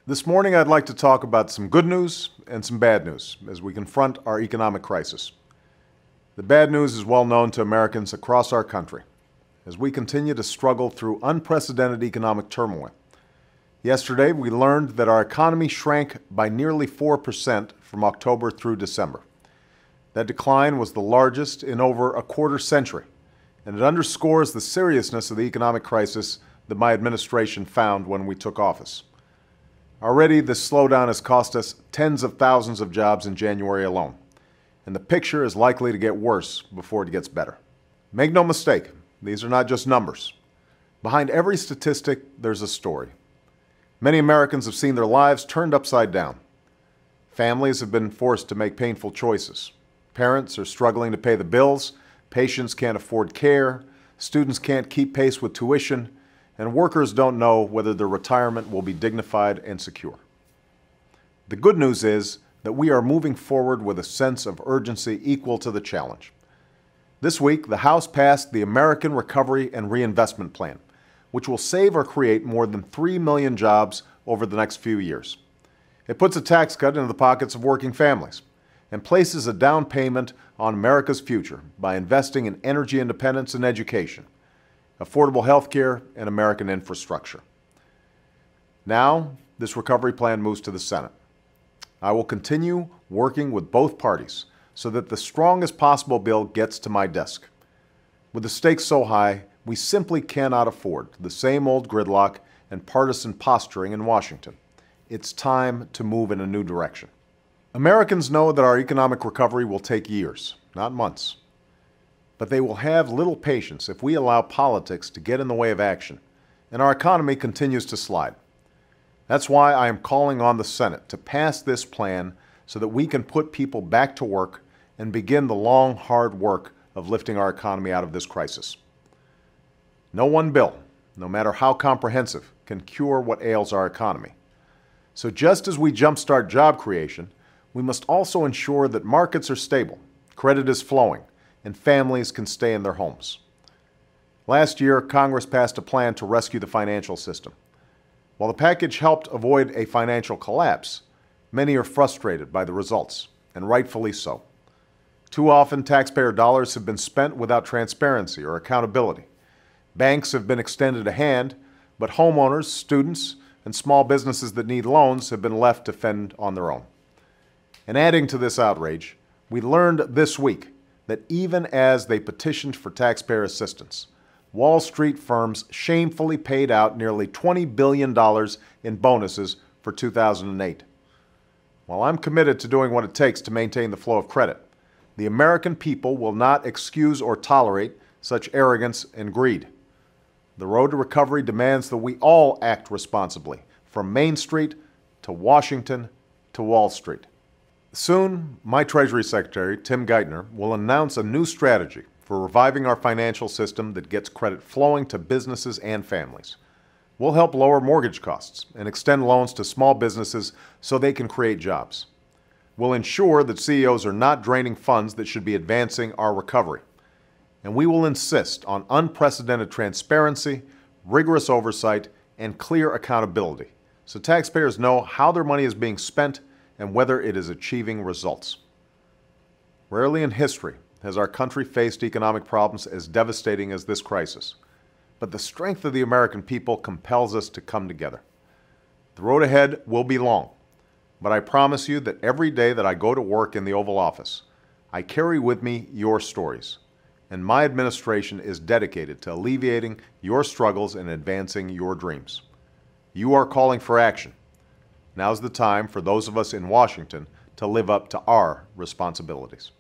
This morning, I'd like to talk about some good news and some bad news as we confront our economic crisis. The bad news is well known to Americans across our country as we continue to struggle through unprecedented economic turmoil. Yesterday, we learned that our economy shrank by nearly 4% from October through December. That decline was the largest in over a quarter century, and it underscores the seriousness of the economic crisis that my administration found when we took office. Already, this slowdown has cost us tens of thousands of jobs in January alone, and the picture is likely to get worse before it gets better. Make no mistake, these are not just numbers. Behind every statistic, there's a story. Many Americans have seen their lives turned upside down. Families have been forced to make painful choices. Parents are struggling to pay the bills, patients can't afford care, students can't keep pace with tuition, and workers don't know whether their retirement will be dignified and secure. The good news is that we are moving forward with a sense of urgency equal to the challenge. This week, the House passed the American Recovery and Reinvestment Plan, which will save or create more than 3 million jobs over the next few years. It puts a tax cut into the pockets of working families and places a down payment on America's future by investing in energy independence and education, affordable health care, and American infrastructure. Now, this recovery plan moves to the Senate. I will continue working with both parties so that the strongest possible bill gets to my desk. With the stakes so high, we simply cannot afford the same old gridlock and partisan posturing in Washington. It's time to move in a new direction. Americans know that our economic recovery will take years, not months. But they will have little patience if we allow politics to get in the way of action, and our economy continues to slide. That's why I am calling on the Senate to pass this plan so that we can put people back to work and begin the long, hard work of lifting our economy out of this crisis. No one bill, no matter how comprehensive, can cure what ails our economy. So just as we jumpstart job creation, we must also ensure that markets are stable, credit is flowing, and families can stay in their homes. Last year, Congress passed a plan to rescue the financial system. While the package helped avoid a financial collapse, many are frustrated by the results, and rightfully so. Too often, taxpayer dollars have been spent without transparency or accountability. Banks have been extended a hand, but homeowners, students, and small businesses that need loans have been left to fend on their own. And adding to this outrage, we learned this week that even as they petitioned for taxpayer assistance, Wall Street firms shamefully paid out nearly $20 billion in bonuses for 2008. While I'm committed to doing what it takes to maintain the flow of credit, the American people will not excuse or tolerate such arrogance and greed. The road to recovery demands that we all act responsibly, from Main Street to Washington to Wall Street. Soon, my Treasury Secretary, Tim Geithner, will announce a new strategy for reviving our financial system that gets credit flowing to businesses and families. We'll help lower mortgage costs and extend loans to small businesses so they can create jobs. We'll ensure that CEOs are not draining funds that should be advancing our recovery. And we will insist on unprecedented transparency, rigorous oversight, and clear accountability so taxpayers know how their money is being spent and whether it is achieving results. Rarely in history has our country faced economic problems as devastating as this crisis, but the strength of the American people compels us to come together. The road ahead will be long, but I promise you that every day that I go to work in the Oval Office, I carry with me your stories, and my administration is dedicated to alleviating your struggles and advancing your dreams. You are calling for action. Now's the time for those of us in Washington to live up to our responsibilities.